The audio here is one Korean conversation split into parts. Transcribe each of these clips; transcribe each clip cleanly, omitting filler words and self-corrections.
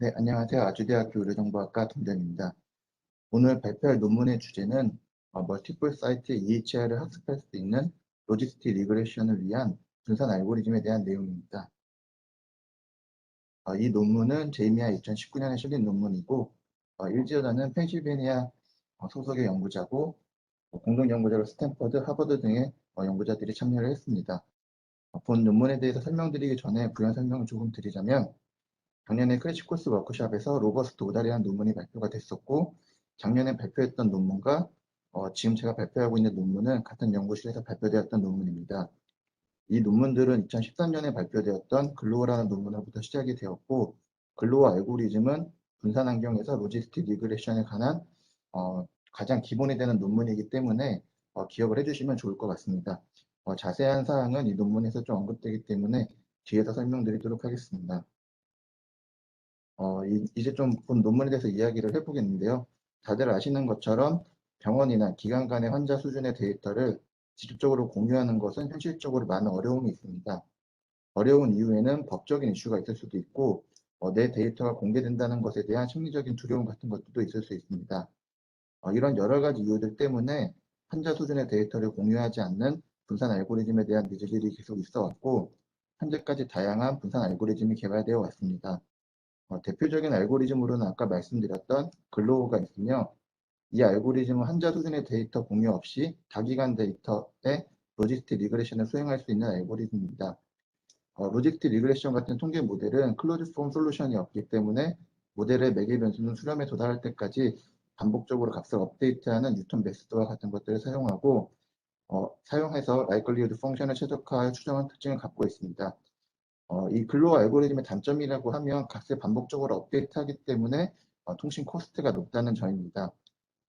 네, 안녕하세요. 아주대학교 의료정보학과 동전입니다. 오늘 발표할 논문의 주제는 멀티플 사이트 EHR을 학습할 수 있는 로지스틱 리그레션을 위한 분산 알고리즘에 대한 내용입니다. 이 논문은 제이미아 2019년에 실린 논문이고, 일지어자는 펜실베니아 소속의 연구자고, 공동 연구자로 스탠퍼드, 하버드 등의 연구자들이 참여를 했습니다. 본 논문에 대해서 설명드리기 전에 부연 설명을 조금 드리자면, 작년에 크래시코스 워크숍에서 로버스트 오달이라는 논문이 발표가 됐었고, 작년에 발표했던 논문과 지금 제가 발표하고 있는 논문은 같은 연구실에서 발표되었던 논문입니다. 이 논문들은 2013년에 발표되었던 글로어라는 논문으로부터 시작이 되었고, 글로어 알고리즘은 분산 환경에서 로지스틱 리그레션에 관한 가장 기본이 되는 논문이기 때문에 기억을 해주시면 좋을 것 같습니다. 자세한 사항은 이 논문에서 좀 언급되기 때문에 뒤에서 설명드리도록 하겠습니다. 이제 좀 본 논문에 대해서 이야기를 해보겠는데요. 다들 아시는 것처럼 병원이나 기관 간의 환자 수준의 데이터를 직접적으로 공유하는 것은 현실적으로 많은 어려움이 있습니다. 어려운 이유에는 법적인 이슈가 있을 수도 있고, 내 데이터가 공개된다는 것에 대한 심리적인 두려움 같은 것들도 있을 수 있습니다. 이런 여러 가지 이유들 때문에 환자 수준의 데이터를 공유하지 않는 분산 알고리즘에 대한 니즈들이 계속 있어 왔고, 현재까지 다양한 분산 알고리즘이 개발되어 왔습니다. 대표적인 알고리즘으로는 아까 말씀드렸던 글로우가 있으며, 이 알고리즘은 환자 수준의 데이터 공유 없이 다기관 데이터의 로지스틱 리그레션을 수행할 수 있는 알고리즘입니다. 로지스틱 리그레션 같은 통계 모델은 클로즈 폼 솔루션이 없기 때문에 모델의 매개 변수는 수렴에 도달할 때까지 반복적으로 값을 업데이트하는 뉴턴 베스트와 같은 것들을 사용하고, 사용해서 라이클리후드 펑션을 최적화하여 추정한 특징을 갖고 있습니다. 이 글로우 알고리즘의 단점이라고 하면 값을 반복적으로 업데이트하기 때문에 통신 코스트가 높다는 점입니다.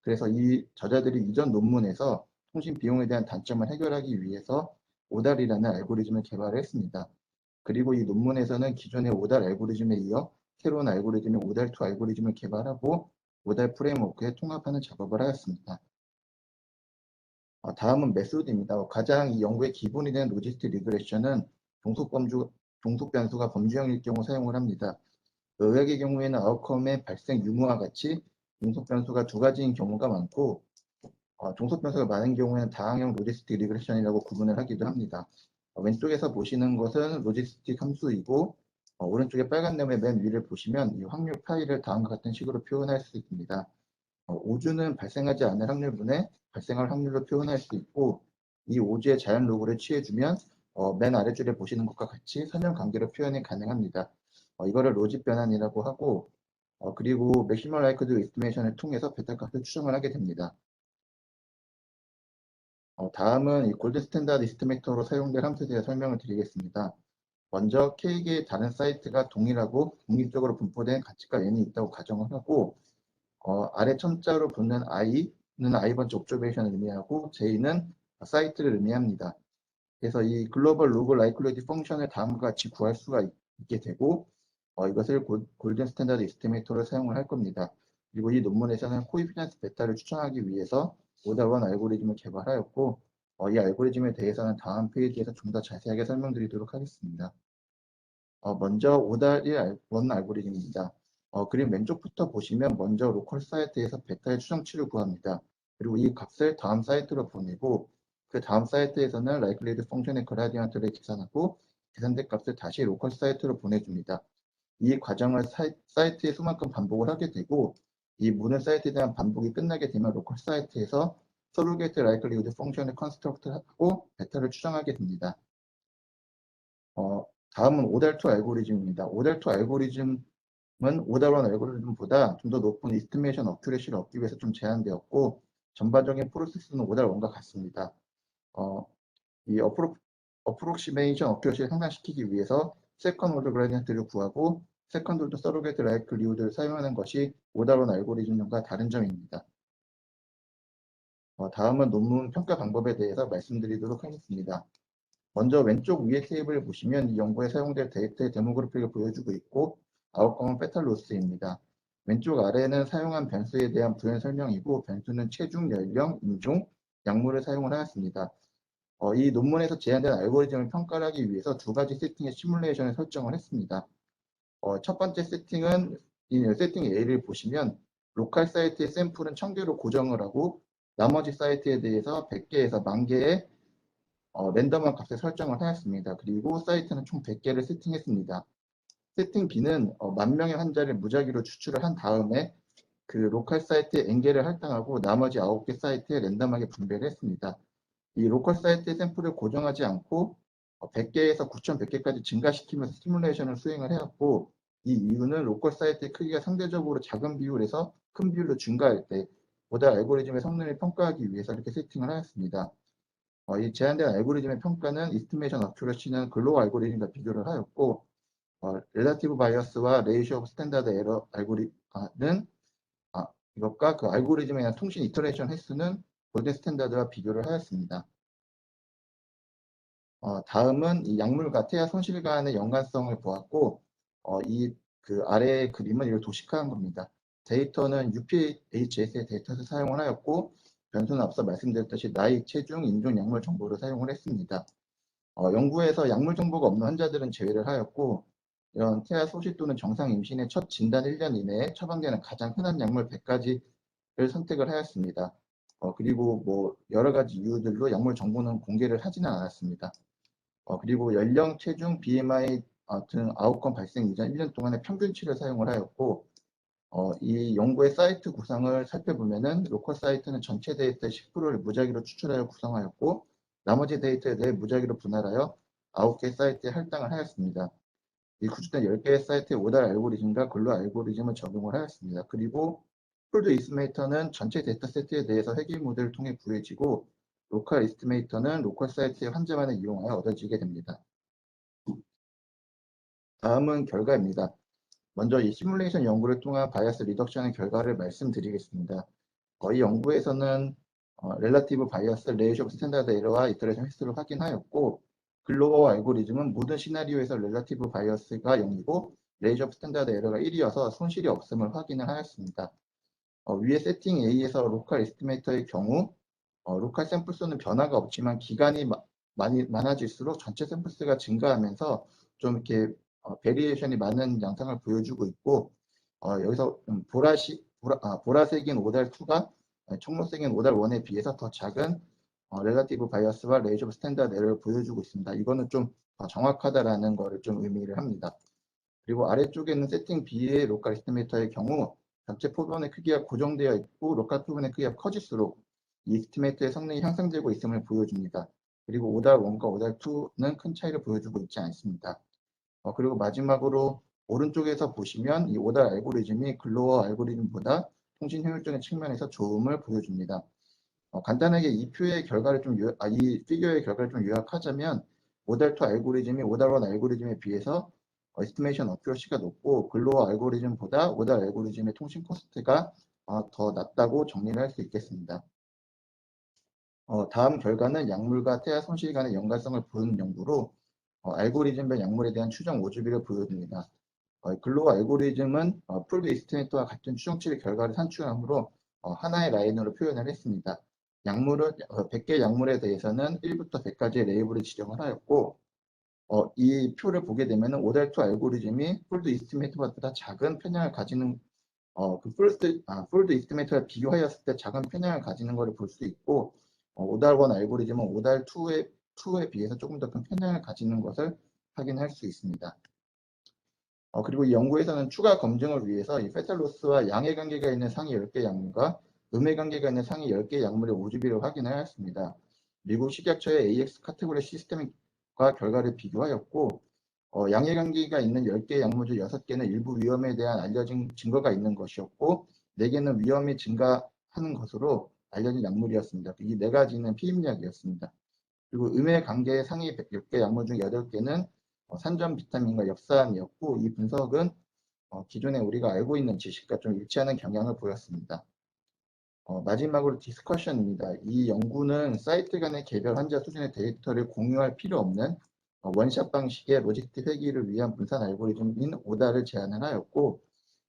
그래서 이 저자들이 이전 논문에서 통신 비용에 대한 단점을 해결하기 위해서 오달이라는 알고리즘을 개발했습니다. 그리고 이 논문에서는 기존의 오달 알고리즘에 이어 새로운 알고리즘인 오달2 알고리즘을 개발하고 오달 프레임워크에 통합하는 작업을 하였습니다. 다음은 메소드입니다. 가장 이 연구의 기본이 되는 로지스틱 리그레션은 종속 변수가 범주형일 경우 사용을 합니다. 의학의 경우에는 아웃컴의 발생 유무와 같이 종속 변수가 두 가지인 경우가 많고, 종속 변수가 많은 경우에는 다항형 로지스틱 리그레션이라고 구분을 하기도 합니다. 왼쪽에서 보시는 것은 로지스틱 함수이고, 오른쪽에 빨간 네모의 맨 위를 보시면 이 확률 파이를 다음과 같은 식으로 표현할 수 있습니다. 오주는 발생하지 않을 확률분의 발생할 확률로 표현할 수 있고, 이 오주의 자연 로그를 취해주면 맨 아래줄에 보시는 것과 같이 선형관계로 표현이 가능합니다. 이거를 로직 변환이라고 하고, 그리고 맥시멀 라이크드 에스티메이션을 통해서 베타 값을 추정을 하게 됩니다. 다음은 이 골드 스탠다드 이스티메이터로 사용될 함수에 대해 설명을 드리겠습니다. 먼저 K개의 다른 사이트가 동일하고 독립적으로 분포된 가치가 n이 있다고 가정을 하고, 아래 첨자로 붙는 i는 i번째 옵저베이션을 의미하고 j는 사이트를 의미합니다. 그래서 이 글로벌 로그 라이클리티 펑션을 다음과 같이 구할 수가 있게 되고, 이것을 골든 스탠다드 이스티메이터로 사용을 할 겁니다. 그리고 이 논문에서는 코이피던스 베타를 추정하기 위해서 오달원 알고리즘을 개발하였고, 이 알고리즘에 대해서는 다음 페이지에서 좀 더 자세하게 설명드리도록 하겠습니다. 먼저 오달1원 알고리즘입니다. 그림 왼쪽부터 보시면 먼저 로컬 사이트에서 베타의 추정치를 구합니다. 그리고 이 값을 다음 사이트로 보내고, 그 다음 사이트에서는 라이클리드 펑션의 그라디언트를 계산하고 계산된 값을 다시 로컬 사이트로 보내줍니다. 이 과정을 사이트의 수만큼 반복을 하게 되고, 이 모든 사이트에 대한 반복이 끝나게 되면 로컬 사이트에서 서로게이트 라이클리드 펑션을 컨스트럭트하고 베타를 추정하게 됩니다. 어, 다음은 오달투 알고리즘입니다. 오달투 알고리즘은 오달원 알고리즘보다 좀 더 높은 이스티메이션 어큐레시를 얻기 위해서 좀 제한되었고, 전반적인 프로세스는 오달원과 같습니다. 어, 이 어프록시메이션 어큐레시를 상당시키기 위해서 세컨 오더 그라디언트를 구하고 세컨드 오더 서로게이트 라이클리후드를 사용하는 것이 오달원 알고리즘과 다른 점입니다. 다음은 논문 평가 방법에 대해서 말씀드리도록 하겠습니다. 먼저 왼쪽 위의 테이블을 보시면 이 연구에 사용될 데이터의 데모그래픽을 보여주고 있고, 아웃컴은 페탈로스입니다. 왼쪽 아래는 사용한 변수에 대한 부연 설명이고, 변수는 체중, 연령, 인종, 약물을 사용을 하였습니다. 이 논문에서 제안된 알고리즘을 평가하기 위해서 두 가지 세팅의 시뮬레이션을 설정을 했습니다. 첫 번째 세팅은 이 세팅 A를 보시면 로컬 사이트의 샘플은 1000개로 고정을 하고 나머지 사이트에 대해서 100개에서 10,000개의 랜덤한 값을 설정을 하였습니다. 그리고 사이트는 총 100개를 세팅했습니다. 세팅 B는 10,000명의 환자를 무작위로 추출을 한 다음에 그 로컬 사이트에 n개를 할당하고 나머지 9개 사이트에 랜덤하게 분배를 했습니다. 이 로컬 사이트의 샘플을 고정하지 않고 100개에서 9,100개까지 증가시키면서 시뮬레이션을 수행을 해왔고, 이 이유는 로컬 사이트의 크기가 상대적으로 작은 비율에서 큰 비율로 증가할 때 보다 알고리즘의 성능을 평가하기 위해서 이렇게 세팅을 하였습니다. 이 제한된 알고리즘의 평가는 이스티메이션 어큐러시는 글로우 알고리즘과 비교를 하였고, 렐러티브 바이어스와 레이쇼 오브 스탠다드 에러 알고리즘은 이것과 그 알고리즘에 대한 통신 이터레이션 횟수는 골든 스탠다드와 비교를 하였습니다. 다음은 이 약물과 태아 손실 간의 연관성을 보았고, 이 그 아래의 그림은 이걸 도식화한 겁니다. 데이터는 UPHS의 데이터를 사용을 하였고, 변수는 앞서 말씀드렸듯이 나이, 체중, 인종, 약물 정보를 사용을 했습니다. 연구에서 약물 정보가 없는 환자들은 제외를 하였고, 이런 태아 소실 또는 정상 임신의 첫 진단 1년 이내에 처방되는 가장 흔한 약물 100가지를 선택을 하였습니다. 그리고 뭐 여러 가지 이유들로 약물 정보는 공개를 하지는 않았습니다. 그리고 연령, 체중, BMI 등 아웃컴 발생 이전 1년 동안의 평균치를 사용을 하였고, 이 연구의 사이트 구성을 살펴보면은 로컬 사이트는 전체 데이터의 10%를 무작위로 추출하여 구성하였고, 나머지 데이터에 대해 무작위로 분할하여 9개 사이트에 할당을 하였습니다. 이 구축된 10개의 사이트에 오달 알고리즘과 근로 알고리즘을 적용을 하였습니다. 그리고 폴드 이스티메이터는 전체 데이터 세트에 대해서 회귀 모델을 통해 구해지고, 로컬 이스티메이터는 로컬 사이트의 환자만을 이용하여 얻어지게 됩니다. 다음은 결과입니다. 먼저 이 시뮬레이션 연구를 통한 바이어스 리덕션의 결과를 말씀드리겠습니다. 이 연구에서는 렐러티브 바이어스, 레이쇼 오브 스탠다드 에러와 이터레이션 횟수를 확인하였고, 글로벌 알고리즘은 모든 시나리오에서 렐러티브 바이어스가 0이고 레이쇼 오브 스탠다드 에러가 1이어서 손실이 없음을 확인을 하였습니다. 위에 세팅 A에서 로컬 에스티메이터의 경우 로컬 샘플 수는 변화가 없지만 기간이 많아질수록 전체 샘플 수가 증가하면서 좀 이렇게 베리에이션이 많은 양상을 보여주고 있고, 여기서 보라색인 오달2가 청록색인 오달1에 비해서 더 작은 렐러티브 바이어스와 레이저 오브 스탠다드 에러를 보여주고 있습니다. 이거는 좀 정확하다라는 거를 좀 의미를 합니다. 그리고 아래쪽에 있는 세팅 B의 로컬 에스티메이터의 경우 전체 표본의 크기가 고정되어 있고 로컬 표본의 크기가 커질수록 이 에스티메이터의 성능이 향상되고 있음을 보여줍니다. 그리고 오달1과 오달2는 큰 차이를 보여주고 있지 않습니다. 그리고 마지막으로 오른쪽에서 보시면 이 오달 알고리즘이 글로어 알고리즘보다 통신 효율적인 측면에서 좋음을 보여줍니다. 간단하게 이 표의 결과를 이 피규어의 결과를 좀 요약하자면 오달2 알고리즘이 오달1 알고리즘에 비해서 에스티메이션 어큐러시가 높고 글로어 알고리즘보다 오달 알고리즘의 통신 코스트가 더 낮다고 정리를 할 수 있겠습니다. 다음 결과는 약물과 태아 손실 간의 연관성을 보는 연구로 알고리즘별 약물에 대한 추정 오주비를 보여줍니다. 글로어 알고리즘은 풀드 이스티메이터와 같은 추정치의 결과를 산출하므로 하나의 라인으로 표현을 했습니다. 100개 약물에 대해서는 1부터 100까지의 레이블을 지정을 하였고, 이 표를 보게 되면 오달2 알고리즘이 풀드 이스티메이터보다 작은 편향을 가지는 풀드 이스티메이터와 비교하였을 때 작은 편향을 가지는 것을 볼 수 있고, 오달1 알고리즘은 오달2에 비해서 조금 더 큰 편향을 가지는 것을 확인할 수 있습니다. 그리고 이 연구에서는 추가 검증을 위해서 이 페탈로스와 양의 관계가 있는 상위 10개 약물과 음의 관계가 있는 상위 10개 약물의 오주비를 확인하였습니다. 미국 식약처의 AX 카테고리 시스템과 결과를 비교하였고, 양의 관계가 있는 10개 약물 중 6개는 일부 위험에 대한 알려진 증거가 있는 것이었고, 4개는 위험이 증가하는 것으로 알려진 약물이었습니다. 이 4가지는 피임약이었습니다. 그리고 음의 관계 상위 10개 약물 중 8개는 산전 비타민과 엽산이었고, 이 분석은 기존에 우리가 알고 있는 지식과 좀 일치하는 경향을 보였습니다. 마지막으로 디스커션입니다. 이 연구는 사이트 간의 개별 환자 수준의 데이터를 공유할 필요 없는 원샷 방식의 로지스틱 회귀를 위한 분산 알고리즘인 오다를 제안을 하였고,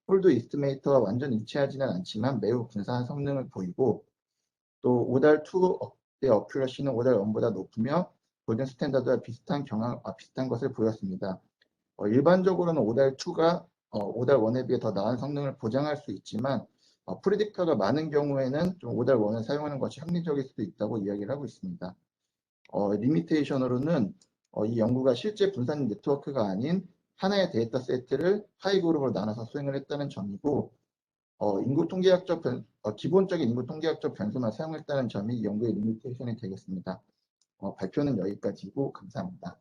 폴드 이스티메이터와 완전 일치하지는 않지만 매우 분산한 성능을 보이고, 또 오달2의 어큐러시는 오달1보다 높으며 골든 스탠다드와 비슷한 것을 보였습니다. 일반적으로는 오달2가 오달 1에 비해 더 나은 성능을 보장할 수 있지만 프리딕터가 많은 경우에는 좀 오달 1을 사용하는 것이 합리적일 수도 있다고 이야기를 하고 있습니다. 리미테이션으로는 이 연구가 실제 분산 네트워크가 아닌 하나의 데이터 세트를 파이 그룹으로 나눠서 수행을 했다는 점이고 기본적인 인구 통계학적 변수만 사용했다는 점이 이 연구의 리미테이션이 되겠습니다. 발표는 여기까지고 감사합니다.